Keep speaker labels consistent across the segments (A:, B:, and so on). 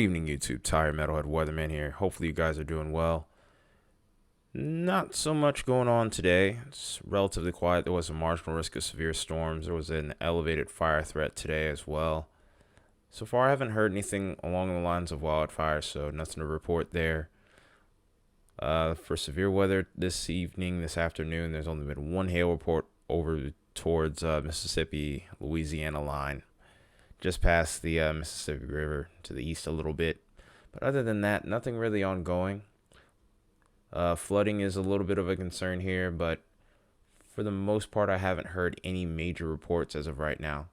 A: evening, YouTube. Metalhead Weatherman here. Hopefully you guys are doing well. Not so much going on today. It's relatively quiet. There was a marginal risk of severe storms. There was an elevated fire threat today as well. So far, I haven't heard anything along the lines of wildfire, so nothing to report there. For severe weather this evening, this afternoon, there's only been one hail report over towards Mississippi, Louisiana line. Just past the Mississippi River to the east a little bit. But other than that, nothing really ongoing. Flooding is a little bit of a concern here, but for the most part, I haven't heard any major reports as of right now.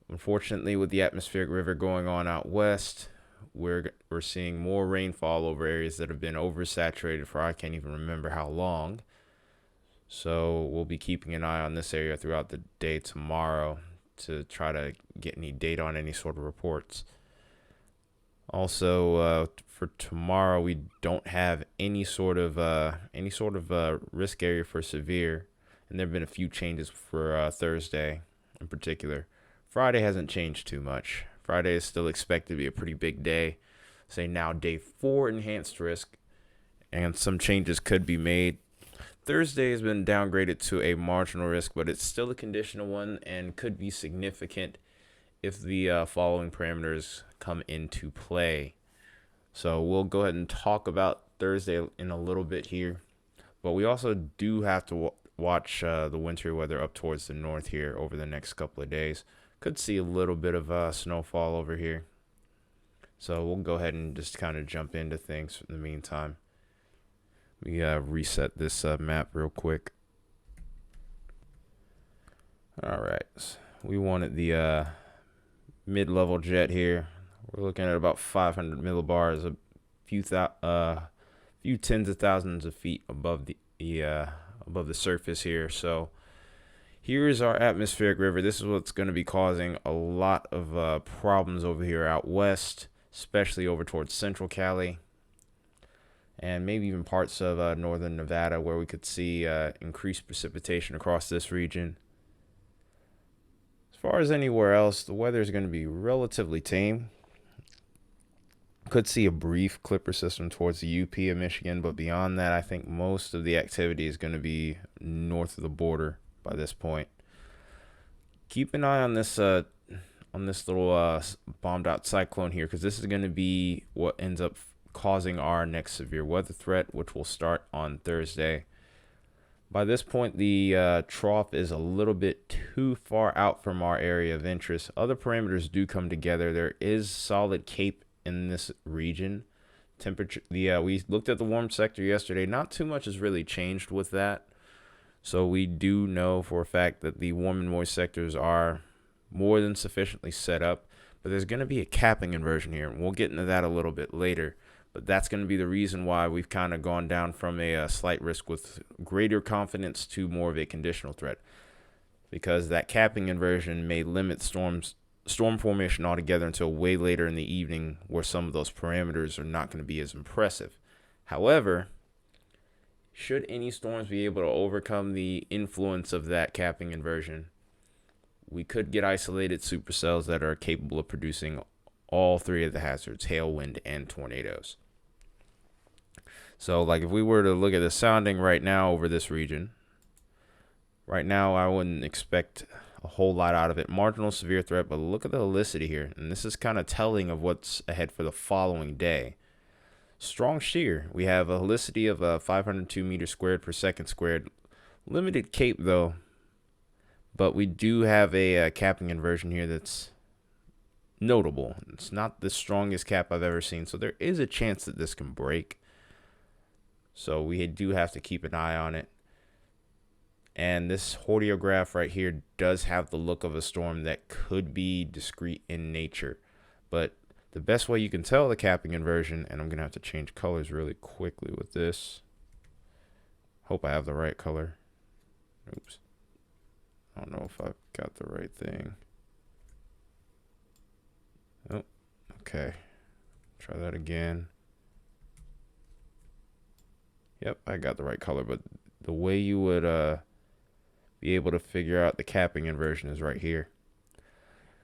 A: Unfortunately, with the atmospheric river going on out west, we're seeing more rainfall over areas that have been oversaturated for I can't even remember how long. So we'll be keeping an eye on this area throughout the day tomorrow to try to get any data on any sort of reports. Also, for tomorrow, we don't have any sort of risk area for severe, and there have been a few changes for Thursday in particular. Friday hasn't changed too much. Friday is still expected to be a pretty big day. Say now day 4 enhanced risk, and some changes could be made. Thursday has been downgraded to a marginal risk, but it's still a conditional one and could be significant if the following parameters come into play. So we'll go ahead and talk about Thursday in a little bit here. But we also do have to watch the wintry weather up towards the north here over the next couple of days. Could see a little bit of snowfall over here. So we'll go ahead and just kind of jump into things in the meantime. We reset this map real quick. All right, we wanted the mid-level jet here. We're looking at about 500 millibars, a few tens of thousands of feet above the surface here. So here is our atmospheric river. This is what's going to be causing a lot of problems over here out west, especially over towards central Cali. And maybe even parts of northern Nevada where we could see increased precipitation across this region. As far as anywhere else, the weather is going to be relatively tame. Could see a brief clipper system towards the UP of Michigan, but beyond that, I think most of the activity is going to be north of the border by this point. Keep an eye on this little bombed out cyclone here, because this is going to be what ends up causing our next severe weather threat, which will start on Thursday. By this point, the trough is a little bit too far out from our area of interest. Other parameters do come together. There is solid cape in this region. Temperature, we looked at the warm sector yesterday. Not too much has really changed with that. So we do know for a fact that the warm and moist sectors are more than sufficiently set up. But there's going to be a capping inversion here, and we'll get into that a little bit later. But that's going to be the reason why we've kind of gone down from a slight risk with greater confidence to more of a conditional threat. Because that capping inversion may limit storm formation altogether until way later in the evening, where some of those parameters are not going to be as impressive. However, should any storms be able to overcome the influence of that capping inversion, we could get isolated supercells that are capable of producing all three of the hazards: hail, wind, and tornadoes. So like if we were to look at the sounding right now over this region, right now I wouldn't expect a whole lot out of it. Marginal severe threat, but look at the helicity here. And this is kind of telling of what's ahead for the following day. Strong shear. We have a helicity of 502 meters squared per second squared. Limited cape though, but we do have a capping inversion here that's notable. It's not the strongest cap I've ever seen, so there is a chance that this can break. So we do have to keep an eye on it. And this hordeograph right here does have the look of a storm that could be discrete in nature. But the best way you can tell the capping inversion, and I'm going to have to change colors really quickly with this. Hope I have the right color. Oops. I don't know if I've got the right thing. Oh, okay. Try that again. Yep, I got the right color, but the way you would be able to figure out the capping inversion is right here.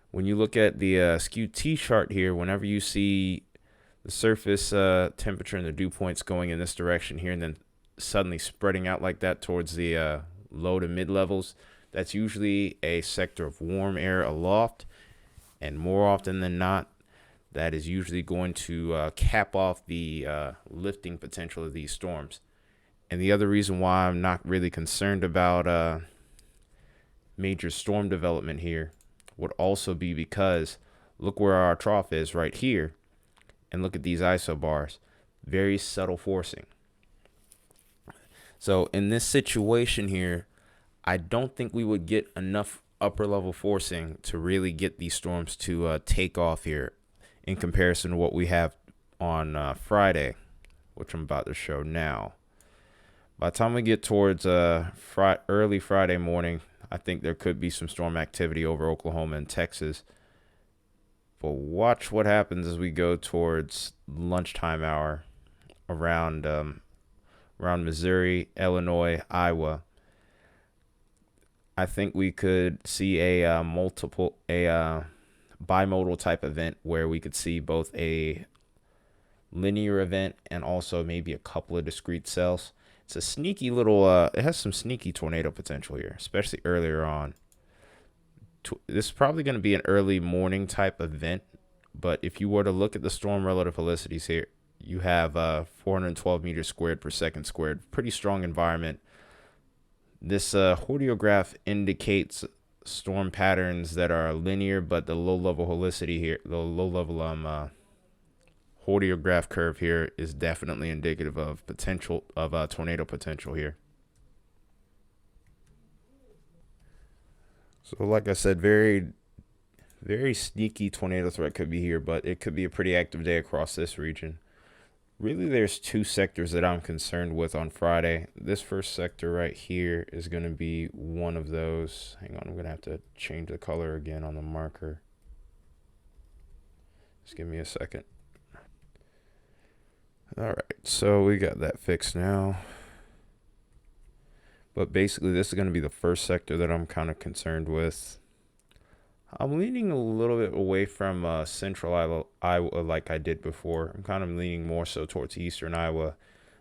A: When you look at the skew T chart here, whenever you see The surface temperature and the dew points going in this direction here, and then suddenly spreading out like that towards the low to mid levels. That's usually a sector of warm air aloft, and more often than not, that is usually going to cap off the lifting potential of these storms. And the other reason why I'm not really concerned about major storm development here would also be because look where our trough is right here, and look at these isobars. Very subtle forcing. So in this situation here, I don't think we would get enough upper level forcing to really get these storms to take off here in comparison to what we have on Friday, which I'm about to show now. By the time we get towards early Friday morning, I think there could be some storm activity over Oklahoma and Texas. But watch what happens as we go towards lunchtime hour around Missouri, Illinois, Iowa. I think we could see a bimodal type event where we could see both a linear event and also maybe a couple of discrete cells. It's a sneaky little, it has some sneaky tornado potential here, especially earlier on. This is probably going to be an early morning type event, but if you were to look at the storm relative velocities here, you have 412 meters squared per second squared. Pretty strong environment. This hordeograph indicates storm patterns that are linear, but the low level helicity here, the low level hordeograph curve here is definitely indicative of potential of tornado potential here. So like I said, very sneaky tornado threat could be here, but it could be a pretty active day across this region. Really, there's two sectors that I'm concerned with on Friday. This first sector right here is going to be one of those. Hang on, I'm going to have to change the color again on the marker. Just give me a second. All right, so we got that fixed now. But basically, this is going to be the first sector that I'm kind of concerned with. I'm leaning a little bit away from central Iowa like I did before. I'm kind of leaning more so towards eastern Iowa.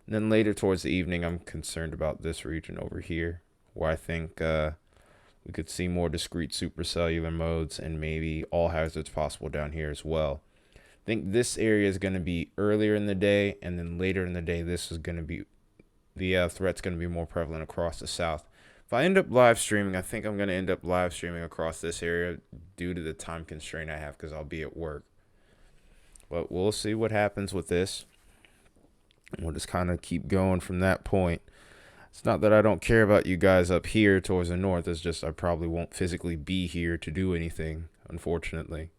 A: And then later towards the evening, I'm concerned about this region over here, where I think we could see more discrete supercellular modes and maybe all hazards possible down here as well. I think this area is going to be earlier in the day, and then later in the day, this is going to be the threat's going to be more prevalent across the south. If I end up live streaming, I think I'm going to end up live streaming across this area due to the time constraint I have because I'll be at work. But we'll see what happens with this. We'll just kind of keep going from that point. It's not that I don't care about you guys up here towards the north. It's just I probably won't physically be here to do anything, unfortunately.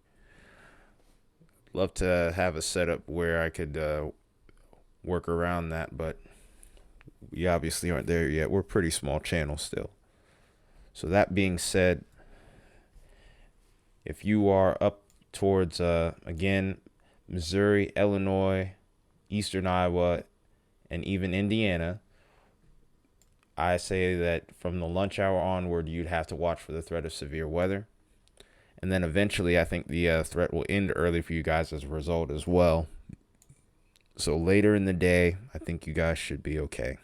A: Love to have a setup where I could work around that, but we obviously aren't there yet. We're a pretty small channel still. So that being said, if you are up towards, again, Missouri, Illinois, eastern Iowa, and even Indiana, I say that from the lunch hour onward, you'd have to watch for the threat of severe weather. And then eventually, I think the threat will end early for you guys as a result as well. So later in the day, I think you guys should be okay.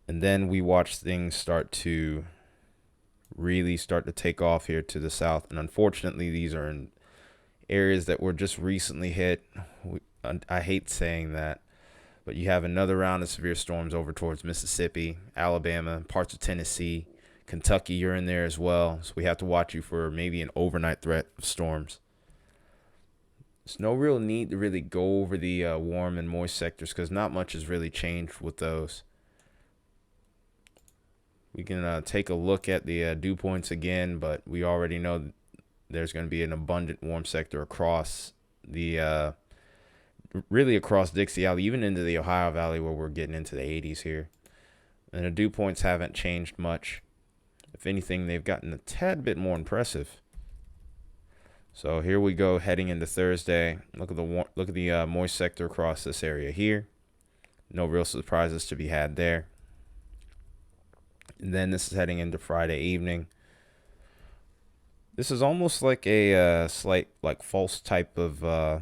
A: And then we watch things start to really start to take off here to the south. And unfortunately, these are in areas that were just recently hit. I hate saying that, but you have another round of severe storms over towards Mississippi, Alabama, parts of Tennessee, Kentucky. You're in there as well. So we have to watch you for maybe an overnight threat of storms. There's no real need to really go over the warm and moist sectors because not much has really changed with those. We can take a look at the dew points again, but we already know there's going to be an abundant warm sector across the, really across Dixie Valley, even into the Ohio Valley where we're getting into the 80s here. And the dew points haven't changed much. If anything, they've gotten a tad bit more impressive. So here we go, heading into Thursday. Look at the moist sector across this area here. No real surprises to be had there. And then this is heading into Friday evening. This is almost like a slight like false type of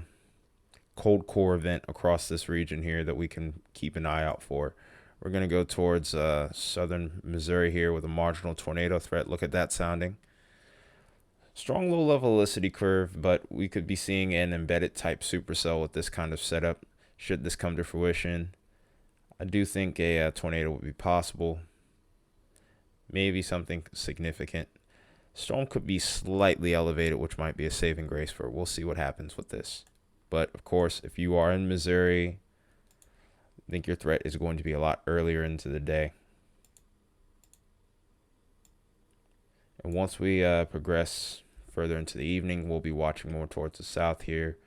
A: cold core event across this region here that we can keep an eye out for. We're going to go towards southern Missouri here with a marginal tornado threat. Look at that sounding. Strong low level helicity curve, but we could be seeing an embedded type supercell with this kind of setup should this come to fruition. I do think a tornado would be possible. Maybe something significant. Storm could be slightly elevated, which might be a saving grace for it. We'll see what happens with this. But of course, if you are in Missouri, I think your threat is going to be a lot earlier into the day. And once we progress further into the evening, we'll be watching more towards the south here.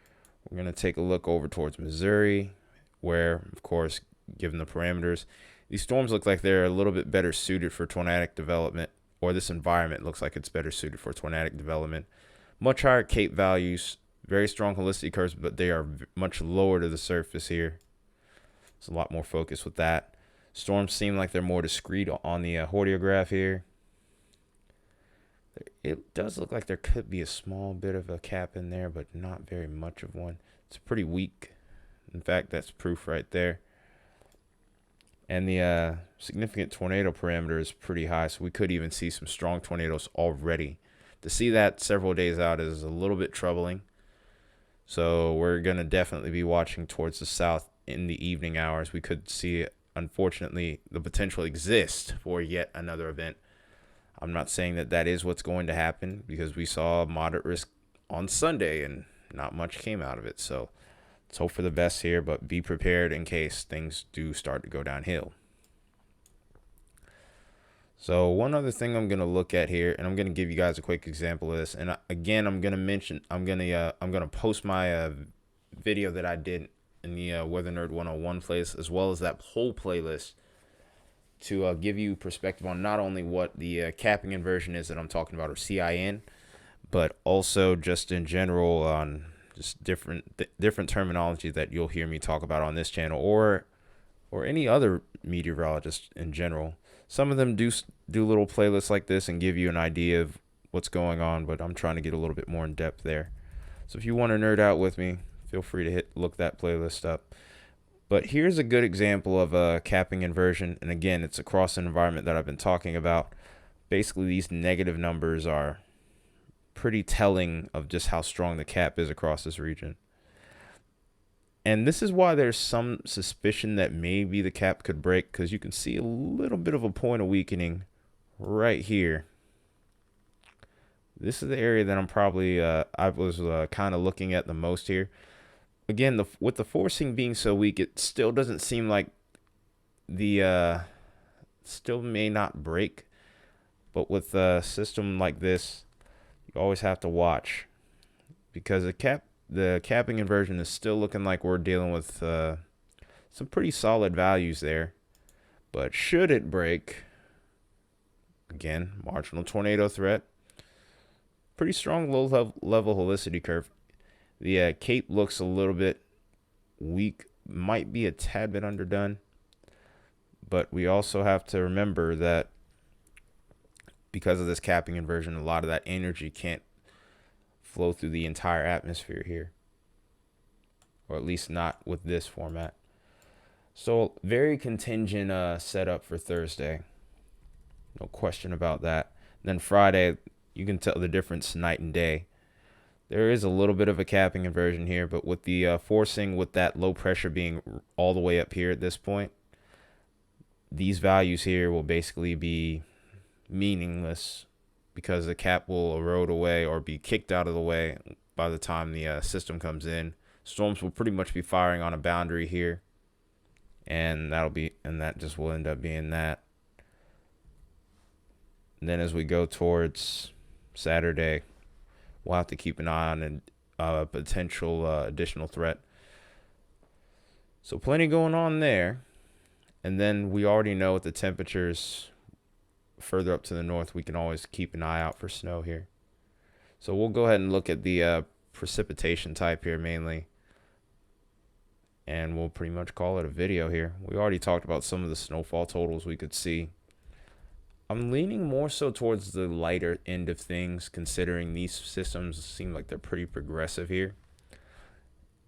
A: We're going to take a look over towards Missouri, where, of course, given the parameters, these storms look like they're a little bit better suited for tornadic development, or this environment looks like it's better suited for tornadic development. Much higher Cape values, very strong helicity curves, but they are much lower to the surface here. It's a lot more focus with that. Storms seem like they're more discrete on the hordeograph here. It does look like there could be a small bit of a cap in there, but not very much of one. It's pretty weak. In fact, that's proof right there. And the significant tornado parameter is pretty high, so we could even see some strong tornadoes already. To see that several days out is a little bit troubling. So we're going to definitely be watching towards the south in the evening hours. We could see, unfortunately, the potential exists for yet another event. I'm not saying that that is what's going to happen, because we saw moderate risk on Sunday and not much came out of it. So let's hope for the best here, but be prepared in case things do start to go downhill. So one other thing I'm going to look at here, and I'm going to give you guys a quick example of this. And again, I'm going to post my video that I did in the Weather Nerd 101 playlist, as well as that whole playlist, to give you perspective on not only what the capping inversion is that I'm talking about, or CIN, but also just in general on just different terminology that you'll hear me talk about on this channel, or any other meteorologist in general. Some of them do little playlists like this and give you an idea of what's going on, but I'm trying to get a little bit more in depth there. So if you want to nerd out with me, feel free to look that playlist up. But here's a good example of a capping inversion, and again, it's across an environment that I've been talking about. Basically, these negative numbers are pretty telling of just how strong the cap is across this region. And this is why there's some suspicion that maybe the cap could break, because you can see a little bit of a point of weakening right here. This is the area that I'm probably, I was kind of looking at the most here. Again, with the forcing being so weak, it still doesn't seem like the, still may not break. But with a system like this, you always have to watch, because the capping inversion is still looking like we're dealing with some pretty solid values there. But should it break, again, marginal tornado threat, pretty strong low level helicity curve. The Cape looks a little bit weak, might be a tad bit underdone. But we also have to remember that because of this capping inversion, a lot of that energy can't flow through the entire atmosphere here, or at least not with this format. So very contingent setup for Thursday, no question about that. Then Friday, you can tell the difference night and day. There is a little bit of a capping inversion here, but with the forcing, with that low pressure being all the way up here at this point, these values here will basically be meaningless, because the cap will erode away or be kicked out of the way by the time the system comes in. Storms will pretty much be firing on a boundary here, and that just will end up being that. And then as we go towards Saturday, we'll have to keep an eye on a potential additional threat. So plenty going on there. And then we already know with the temperatures further up to the north, we can always keep an eye out for snow here. So we'll go ahead and look at the precipitation type here mainly, and we'll pretty much call it a video here. We already talked about some of the snowfall totals we could see. I'm leaning more so towards the lighter end of things, considering these systems seem like they're pretty progressive here.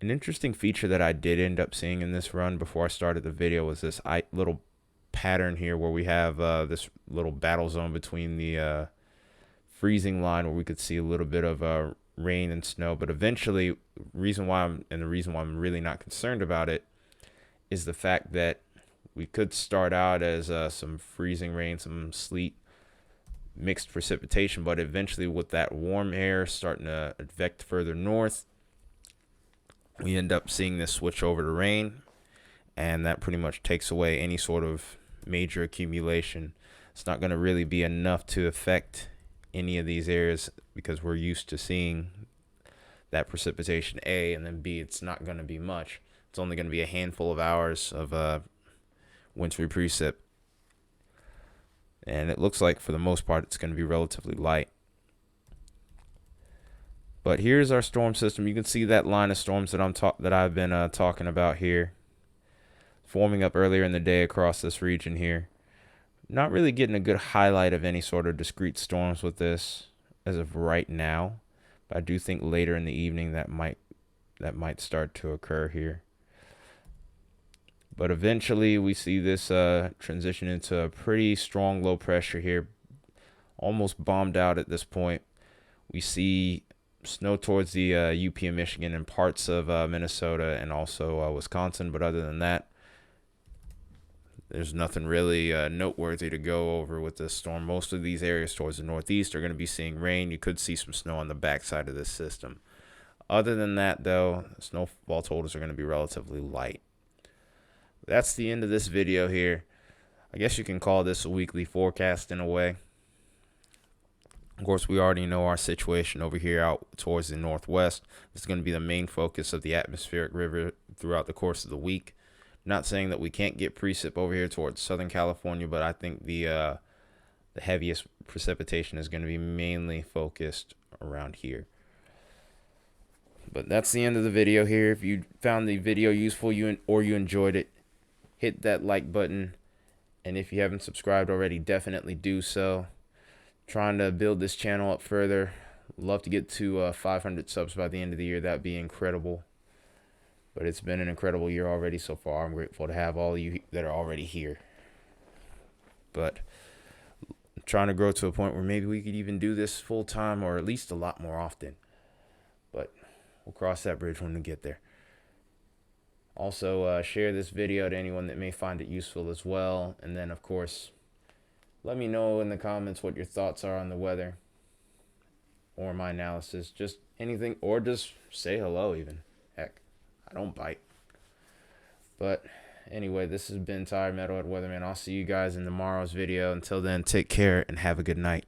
A: An interesting feature that I did end up seeing in this run before I started the video was this little pattern here where we have this little battle zone between the freezing line where we could see a little bit of rain and snow. But eventually, the reason why I'm really not concerned about it is the fact that we could start out as some freezing rain, some sleet, mixed precipitation, but eventually with that warm air starting to advect further north, we end up seeing this switch over to rain, and that pretty much takes away any sort of major accumulation. It's not going to really be enough to affect any of these areas because we're used to seeing that precipitation A, and then B, it's not going to be much. It's only going to be a handful of hours of wintry precip, and it looks like for the most part it's going to be relatively light. But here's our storm system. You can see that line of storms that I've been talking about here, forming up earlier in the day across this region here. Not really getting a good highlight of any sort of discrete storms with this as of right now, but I do think later in the evening that might start to occur here. But eventually we see this transition into a pretty strong low pressure here, almost bombed out at this point. We see snow towards the UP of Michigan and parts of Minnesota and also Wisconsin. But other than that, there's nothing really noteworthy to go over with this storm. Most of these areas towards the northeast are going to be seeing rain. You could see some snow on the backside of this system. Other than that, though, snowfall totals are going to be relatively light. That's the end of this video here. I guess you can call this a weekly forecast in a way. Of course, we already know our situation over here out towards the northwest. This is going to be the main focus of the atmospheric river throughout the course of the week. Not saying that we can't get precip over here towards Southern California, but I think the heaviest precipitation is going to be mainly focused around here. But that's the end of the video here. If you found the video useful or you enjoyed it, hit that like button. And if you haven't subscribed already, definitely do so. Trying to build this channel up further. Love to get to 500 subs by the end of the year. That'd be incredible. But it's been an incredible year already so far. I'm grateful to have all of you that are already here. But I'm trying to grow to a point where maybe we could even do this full time or at least a lot more often. But we'll cross that bridge when we get there. Also, share this video to anyone that may find it useful as well. And then, of course, let me know in the comments what your thoughts are on the weather or my analysis. Just anything, or just say hello even. Heck, I don't bite. But anyway, this has been Tired Metalhead Weatherman. I'll see you guys in tomorrow's video. Until then, take care and have a good night.